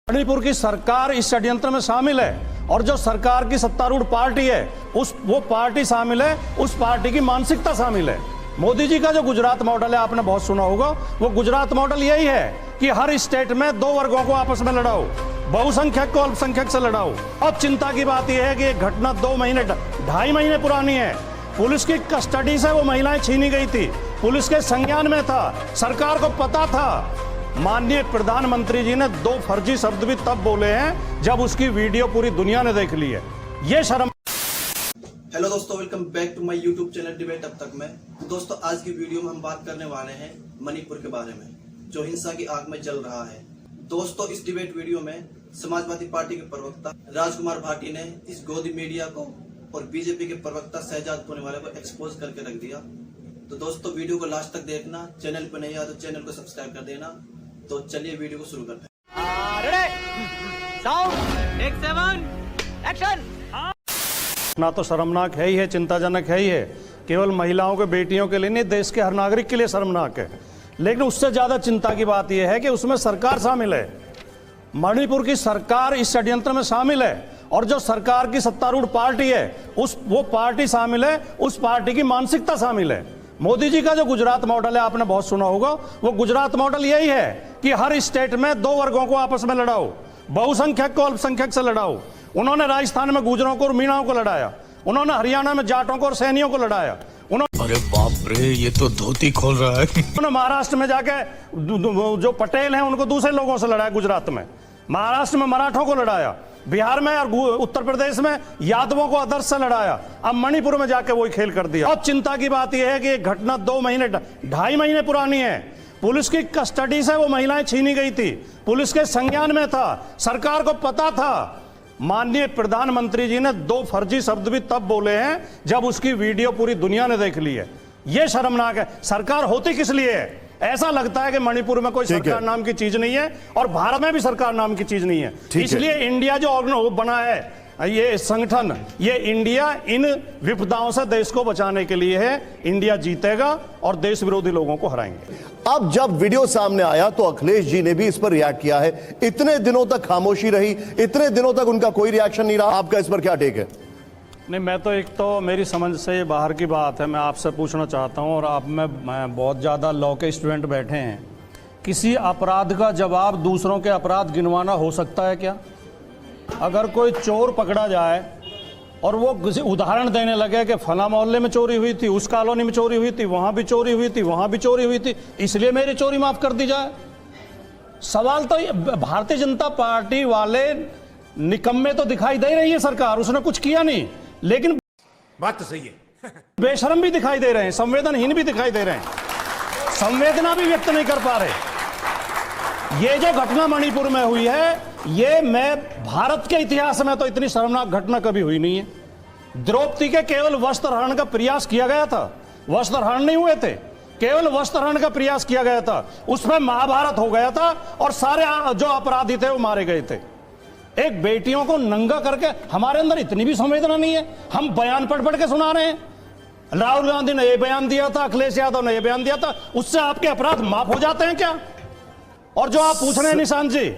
मणिपुर की सरकार इस षड्यंत्र में शामिल है और जो सरकार की सत्तारूढ़ पार्टी है वो पार्टी शामिल है, उस पार्टी की मानसिकता शामिल है। मोदी जी का जो गुजरात मॉडल है आपने बहुत सुना होगा, वो गुजरात मॉडल यही है कि हर स्टेट में दो वर्गों को आपस में लड़ाओ, बहुसंख्यक को अल्पसंख्यक से लड़ाओ। अब चिंता की बात यह है कि एक घटना 2-2.5 महीने पुरानी है। पुलिस की कस्टडी से वो महिलाएं छीनी गई थी, पुलिस के संज्ञान में था, सरकार को पता था। माननीय प्रधानमंत्री जी ने 2 फर्जी शब्द भी तब बोले हैं जब उसकी वीडियो पूरी दुनिया ने देख ली है। ये शर्म। हेलो दोस्तों, welcome back to my YouTube channel debate अब तक में। दोस्तों, आज की वीडियो में हम बात करने वाले हैं मणिपुर के बारे में, जो हिंसा की आग में जल रहा है। दोस्तों, इस डिबेट वीडियो में समाजवादी पार्टी के प्रवक्ता राजकुमार भाटी ने इस गोदी मीडिया को और बीजेपी के प्रवक्ता शहजाद पूनेवाला को एक्सपोज करके रख दिया। तो दोस्तों, वीडियो को लास्ट तक देखना। चैनल पर नहीं आया तो चैनल को सब्सक्राइब कर देना। तो चलिए वीडियो को शुरू करते हैं। ना तो शर्मनाक है ही है, चिंताजनक है ही है। केवल महिलाओं के, बेटियों के लिए नहीं, देश के हर नागरिक के लिए शर्मनाक है। लेकिन उससे ज्यादा चिंता की बात यह है कि उसमें सरकार शामिल है। मणिपुर की सरकार इस षड्यंत्र में शामिल है और जो सरकार की सत्तारूढ़ पार्टी है वो पार्टी शामिल है, उस पार्टी की मानसिकता शामिल है। मोदी जी का जो गुजरात मॉडल है आपने बहुत सुना होगा, वो गुजरात मॉडल यही है कि हर स्टेट में दो वर्गों को आपस में लड़ाओ, बहुसंख्यक को अल्पसंख्यक से लड़ाओ। उन्होंने राजस्थान में गुजरों को और मीणाओं को लड़ाया, उन्होंने हरियाणा में जाटों को और सैनियों को लड़ाया, उन्होंने, अरे बाप रे, ये तो धोती खोल रहा है। उन्होंने महाराष्ट्र में जाके जो पटेल हैं उनको दूसरे लोगों से लड़ाया, गुजरात में, महाराष्ट्र में मराठों को लड़ाया, बिहार में और उत्तर प्रदेश में यादवों को आदर्श से लड़ाया। अब मणिपुर में जाके वही खेल कर दिया। अब चिंता की बात यह है कि एक घटना 2-2.5 महीने पुरानी है। पुलिस की कस्टडी से वो महिलाएं छीनी गई थी, पुलिस के संज्ञान में था, सरकार को पता था। माननीय प्रधानमंत्री जी ने 2 फर्जी शब्द भी तब बोले हैं जब उसकी वीडियो पूरी दुनिया ने देख ली है। ये शर्मनाक है। सरकार होती किस लिए है? ऐसा लगता है कि मणिपुर में कोई सरकार नाम की चीज नहीं है और भारत में भी सरकार नाम की चीज नहीं है। इसलिए इंडिया जो बना है, ये संगठन, ये इंडिया इन विपदाओं से देश को बचाने के लिए है। इंडिया जीतेगा और देश विरोधी लोगों को हराएंगे। अब जब वीडियो सामने आया तो अखिलेश जी ने भी इस पर रिएक्ट किया है। इतने दिनों तक खामोशी रही, इतने दिनों तक उनका कोई रिएक्शन नहीं रहा। आपका इस पर क्या टेक है? नहीं, मैं तो, एक तो मेरी समझ से बाहर की बात है, मैं आपसे पूछना चाहता हूं, और आप में बहुत ज़्यादा लॉ के स्टूडेंट बैठे हैं, किसी अपराध का जवाब दूसरों के अपराध गिनवाना हो सकता है क्या? अगर कोई चोर पकड़ा जाए और वो किसी उदाहरण देने लगे कि फला मोहल्ले में चोरी हुई थी, उस कॉलोनी में चोरी हुई थी, वहाँ भी चोरी हुई थी, वहाँ भी चोरी हुई थी, इसलिए मेरी चोरी माफ़ कर दी जाए। सवाल तो भारतीय जनता पार्टी वाले निकम्मे तो दिखाई दे रही है सरकार, उसने कुछ किया नहीं, लेकिन बात तो सही है। बेशरम भी दिखाई दे रहे हैं, संवेदनहीन भी दिखाई दे रहे हैं, संवेदना भी व्यक्त नहीं कर पा रहे। ये जो घटना मणिपुर में हुई है, ये भारत के इतिहास में तो इतनी शर्मनाक घटना कभी हुई नहीं है। द्रौपदी के केवल वस्त्र हरण का प्रयास किया गया था, वस्त्र हरण नहीं हुए थे, केवल वस्त्र हरण का प्रयास किया गया था, उसमें महाभारत हो गया था और सारे जो अपराधी थे वो मारे गए थे। एक बेटियों को नंगा करके, हमारे अंदर इतनी भी संवेदना नहीं है। हम बयान पढ़ के सुना रहे हैं, राहुल गांधी ने यह बयान दिया था, अखिलेश यादव ने यह बयान दिया था, उससे आपके अपराध माफ हो जाते हैं क्या? और जो आप पूछ रहे हैं निशांत जी,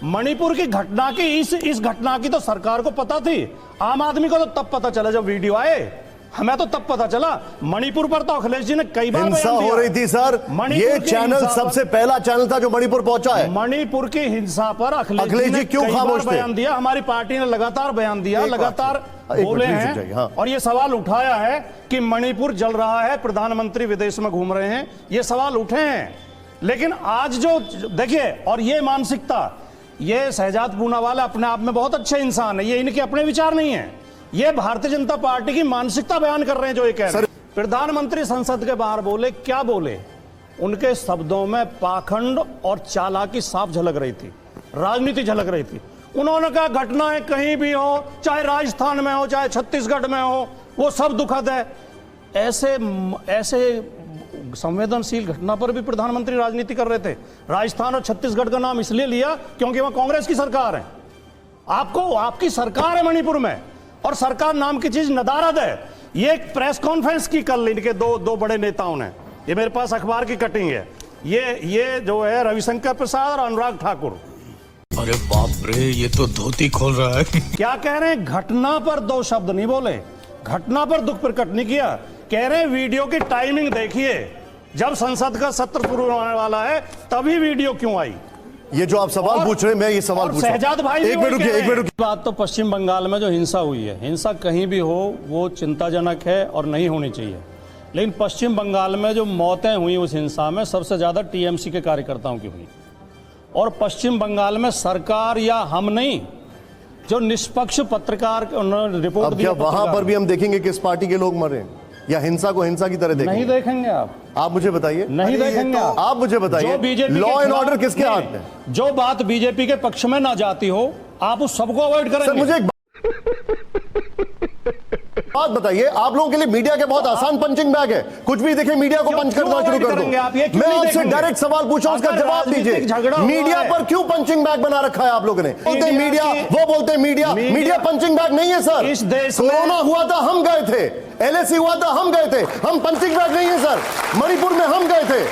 मणिपुर की घटना की, इस घटना की तो सरकार को पता थी। आम आदमी को तो तब पता चला जब वीडियो आए, हमें तो तब पता चला। मणिपुर पर तो अखिलेश जी ने कई बार हिंसा हो रही थी सर, ये चैनल सबसे पहला चैनल था जो मणिपुर पहुंचा है। मणिपुर की हिंसा पर अखिलेश जी क्यों खामोश बयान दिया, हमारी पार्टी ने लगातार बयान दिया, लगातार बोले हैं। हाँ। और ये सवाल उठाया है कि मणिपुर जल रहा है, प्रधानमंत्री विदेश में घूम रहे हैं, ये सवाल उठे हैं। लेकिन आज जो देखिए, और ये मानसिकता, ये शहजाद पूनावाला अपने आप में बहुत अच्छे इंसान है, ये इनके अपने विचार नहीं है, ये भारतीय जनता पार्टी की मानसिकता बयान कर रहे हैं। जो ये कह रहे हैं, प्रधानमंत्री संसद के बाहर बोले, क्या बोले? उनके शब्दों में पाखंड और चालाकी साफ झलक रही थी, राजनीति झलक रही थी। उन्होंने कहा घटनाएं कहीं भी हो, चाहे राजस्थान में हो, चाहे छत्तीसगढ़ में हो, वो सब दुखद है। ऐसे संवेदनशील घटना पर भी प्रधानमंत्री राजनीति कर रहे थे। राजस्थान और छत्तीसगढ़ का नाम इसलिए लिया क्योंकि वह कांग्रेस की सरकार है। आपकी सरकार है मणिपुर में, और सरकार नाम की चीज नदारद है। ये एक प्रेस कॉन्फ्रेंस की कल इनके दो बड़े नेताओं ने, ये मेरे पास अखबार की कटिंग है, ये जो है रविशंकर प्रसाद और अनुराग ठाकुर, अरे बाप रे, ये तो धोती खोल रहा है। क्या कह रहे हैं? घटना पर दो शब्द नहीं बोले, घटना पर दुख प्रकट नहीं किया। कह रहे हैं वीडियो की टाइमिंग देखिए, जब संसद का सत्र शुरू होने वाला है तभी वीडियो क्यों आई। ये जो आप सवाल पूछ रहे हैं, मैं ये सवाल पूछ रहा हूं। शहजाद भाई एक मिनट रुकिए, एक मिनट रुकिए। बात तो पश्चिम बंगाल में जो हिंसा हुई है, हिंसा कहीं भी हो वो चिंताजनक है और नहीं होनी चाहिए, लेकिन पश्चिम बंगाल में जो मौतें हुई उस हिंसा में सबसे ज्यादा टीएमसी के कार्यकर्ताओं की हुई। और पश्चिम बंगाल में सरकार या हम नहीं, जो निष्पक्ष पत्रकार उन्होंने रिपोर्ट अब क्या दी, वहां पर भी हम देखेंगे किस पार्टी के लोग मरे या हिंसा को हिंसा की तरह देखेंगे? नहीं देखेंगे आप मुझे बताइए। नहीं देखेंगे आप मुझे बताइए, बीजेपी लॉ एंड ऑर्डर किसके हाथ में? जो बात बीजेपी के पक्ष में ना जाती हो आप उस सबको अवॉइड करेंगे। सर मुझे एक बात बताइए, आप लोगों के लिए मीडिया के बहुत आसान पंचिंग बैग है, कुछ भी देखे मीडिया को पंच करना शुरू कर दो। मैं आपसे डायरेक्ट सवाल पूछा, उसका जवाब दीजिए। मीडिया पर क्यों पंचिंग बैग बना रखा है आप लोगों ने? बोलते मीडिया, वो बोलते मीडिया, मीडिया पंचिंग बैग नहीं है सर। इस देश में कोरोना हुआ था, हम गए थे, एलएसी हुआ था, हम गए थे, हम पंचिंग बैग नहीं है सर। मणिपुर में हम गए थे,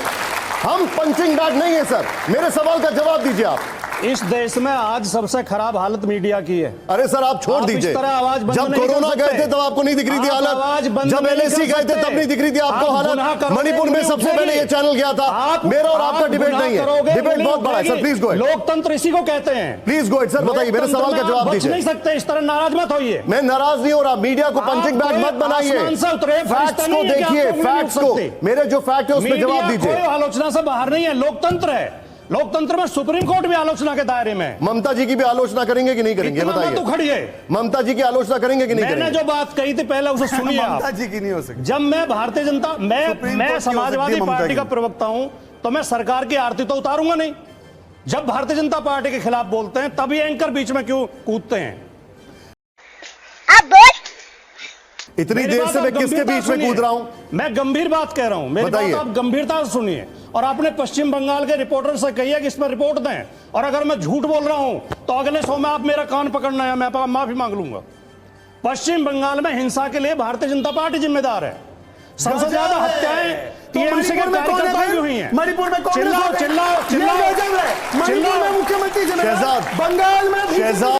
हम पंचिंग बैग नहीं है सर। मेरे सवाल का जवाब दीजिए आप। इस देश में आज सबसे खराब हालत मीडिया की है। अरे सर आप छोड़ दीजिए, जब कोरोना गए थे तब आपको नहीं दिख रही थी हालत, जब एलएसी गए थे तब नहीं दिख रही थी आपको हालत। मणिपुर में सबसे पहले ये चैनल गया था। मेरा और आपका डिबेट नहीं है, डिबेट बहुत बड़ा है सर। प्लीज गो, लोकतंत्र इसी को कहते हैं। प्लीज गो सर, बताइए, मेरे सवाल का जवाब दीजिए। नहीं सकते, इस तरह नाराज मत होइए। मैं नाराज नहीं हो रहा, मीडिया को पंचिंग बैग मत बनाइए। फैक्ट्स को देखिए, फैक्ट्स को, मेरे जो फैक्ट है उसमें जवाब दीजिए। आलोचना से बाहर नहीं है, लोकतंत्र है। लोकतंत्र में सुप्रीम कोर्ट भी आलोचना के दायरे में। ममता जी की भी आलोचना करेंगे कि नहीं करेंगे बताइए? तो खड़ी है, ममता जी की आलोचना करेंगे कि नहीं करेंगे? मैंने जो बात कही थी पहले उसे सुनिए आप। ममता जी की नहीं हो सकती। जब मैं भारतीय जनता, मैं समाजवादी पार्टी का प्रवक्ता हूं तो मैं सरकार की आरती तो उतारूंगा नहीं। जब भारतीय जनता पार्टी के खिलाफ बोलते हैं तभी एंकर बीच में क्यों कूदते हैं? इतनी देर से मैं किसके बीच में कूद रहा हूं? मैं गंभीर बात कह रहा हूं, मेरी बात आप गंभीरता से सुनिए। और आपने पश्चिम बंगाल के रिपोर्टर से कही है कि इस पर रिपोर्ट दें, और अगर मैं झूठ बोल रहा हूं तो अगले शो में आप मेरा कान पकड़ना है, मैं माफी मांग लूंगा। पश्चिम बंगाल में हिंसा के लिए भारतीय जनता पार्टी जिम्मेदार है। सबसे ज्यादा हत्याएं टीएमसी के कार्यकर्ताओं की हुई हैं। मणिपुर में चिल्लाओ, मुख्यमंत्री बंगाल में